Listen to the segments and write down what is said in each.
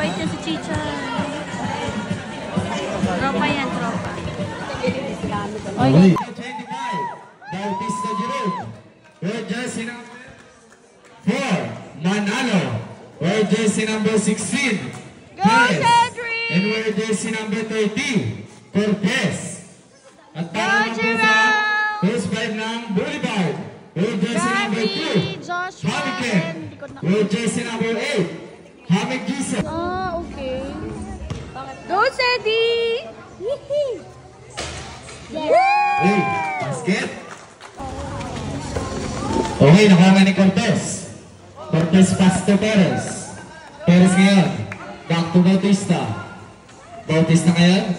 Mabait niya si Chicha. Tropa yan, tropa. Okay. 25, Bautista Giroud. Wear jersey number 4, Manalo. Wear jersey number 16, Perez. And wear jersey number 30, Cortez. At para naman po sa first 5 ng Boulevard. Wear jersey number 2, Hamiken. Wear jersey number 8, Hamik Gisa. Ah, okay. Go, Sedi! Hey, basket. Okay, nakuha nga ni Cortez. Cortez pass to Perez. Perez ngayon. Back to Bautista. Bautista ngayon.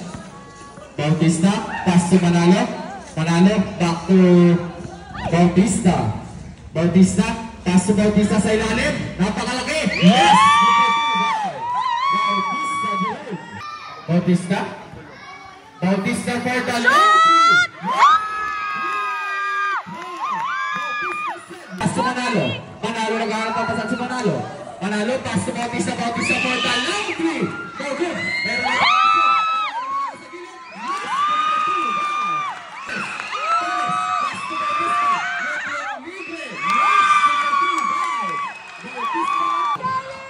Bautista, pass to Manalo. Manalo, back to Bautista. Bautista, pass to Bautista sa ilalim. Napakalaki. Yes! Bautista, Giroud. Bautista. Bautista for the lead. Pass to Manalo. Manalo, nag-aaral pa pasan si Manalo. Manalo, pass to Bautista. Bautista for the long three. Go good.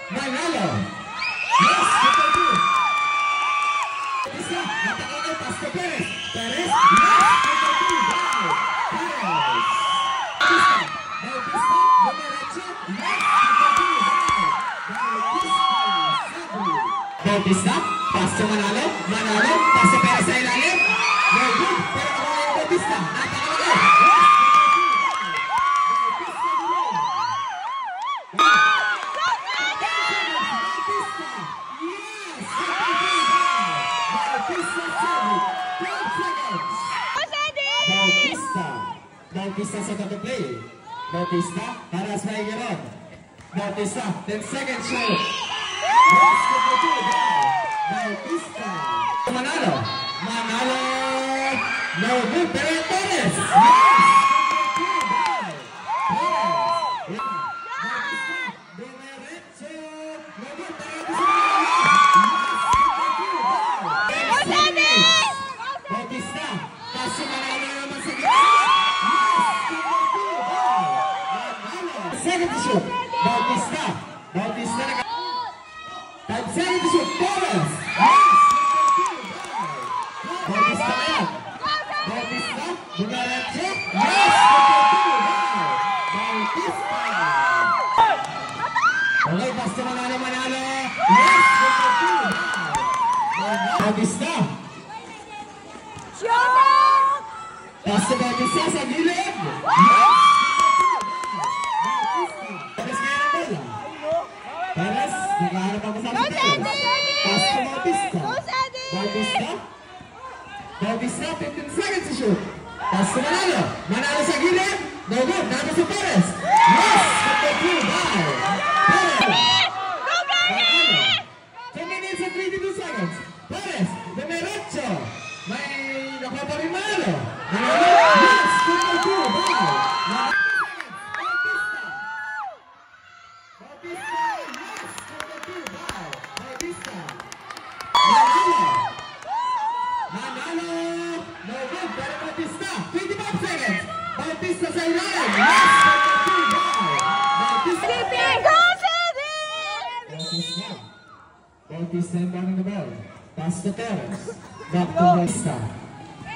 Manalo. Yes, super good. Bautista, natakagay, pass to Perez. Perez, yes, super good. Perez. Bautista, dumiretso. Yes, super good. Bautista, pass to Manalo. Manalo, pass to Perez sa ilalim. Very good. Pero nakuha yung Bautista. Napakalagay. Bautista sa to play. Bautista, haras na Giroud. Bautista, 10 seconds shoot. Yes, Bautista. Manalo. Manalo. No good. Pero Perez. Yes. Bautista, pass Manalo naman sa second to shoot. Bautista. Bautista. 5 seconds to shoot. Perez. Yes. Bautista na yan. Bautista. Dumiretso. Yes. Bautista. Okay, basta Manalo. Manalo. Yes. Bautista. Basta Bautista sa gilid. Yes. Perez, nag-aarap ako sa Perez. Pass to Bautista. Bautista. Bautista, 15 seconds to shoot. Pass to Manalo. Manalo sa gilid. No good. Nado sa Perez. Yes! Good by Perez. Manalo. 2 minutes and 22 seconds. Perez, dumiretso. May nakuha pa rin Manalo. Manalo. Yes! Good by Bautista sa ilalim. Yes! Bautista. Bautista inbounding the ball. Pass to Perez. Back to Bautista.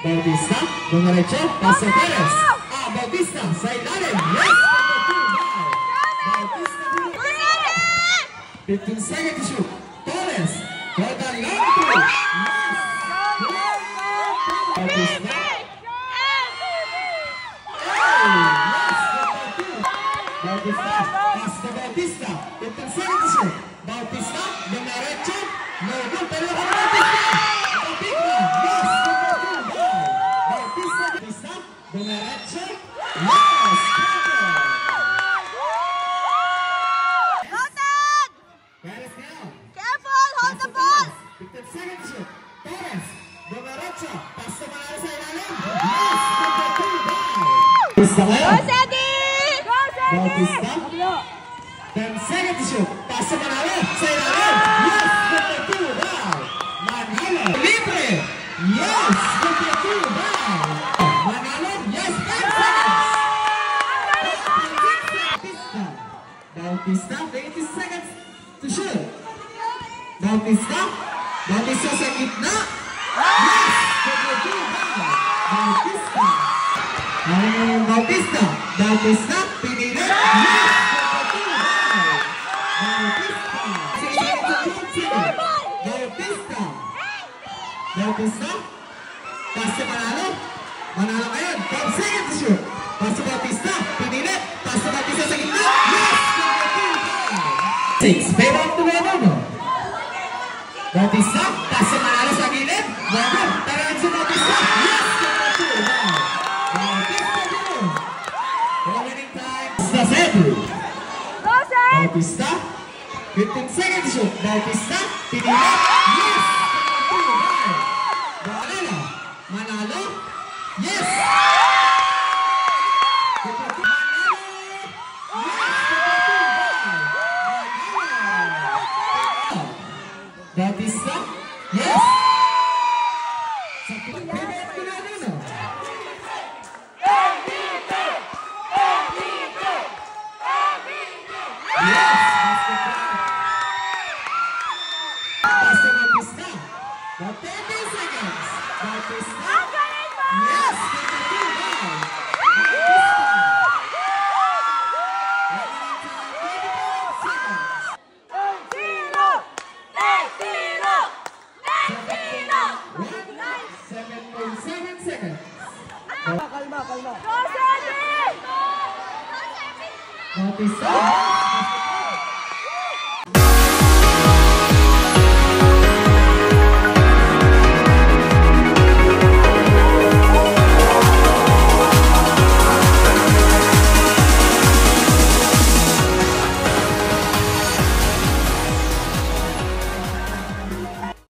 Bautista. Dumiretso. Pass to Perez. Bautista sa ilalim. Yes! Bautista. 15 seconds to shoot. Perez. For the long three. Yes! Bautista. Bautista, pass to Bautista, 15 seconds to shoot. Bautista, dumiretso, no good, pero ako Bautista. Bautista, yes, Bautista, dumiretso, yes, Perez now. Careful, hold the ball. 15 seconds to shoot. Perez, dumiretso, pass to Manalo sa ilalim. Yes, Bautista ngayon. Go, Sedi! Bautista. 10 seconds to shoot. Pass sa Manalo. Sa ilalim. Yes! Good for two. Wow! Manalo. Libre. Yes! Good for two. Wow! Manalo. Yes! 10 seconds. Bautista. Bautista. 20 seconds to shoot. Bautista. Bautista sa gitna. Yes! Good for two. Wow! Bautista. Bautista. Bautista. Pinili. Yes! Bautista. Pass sa Manalo. Manalo ngayon. 5 seconds to shoot. Pass sa Bautista. Pinili. Pass sa Bautista sa gitna. Yes! 6. Favor to Manalo. Bautista. Pass sa Manalo sa gilid. Manalo. Taraan sa Bautista. Yes! Bautista yun. Winning time. Bautista Cebu. Bautista. 15 seconds to shoot. Bautista. Pinili. Yes! Manalo. Manalo. Yes! Bautista. Yes! Bautista.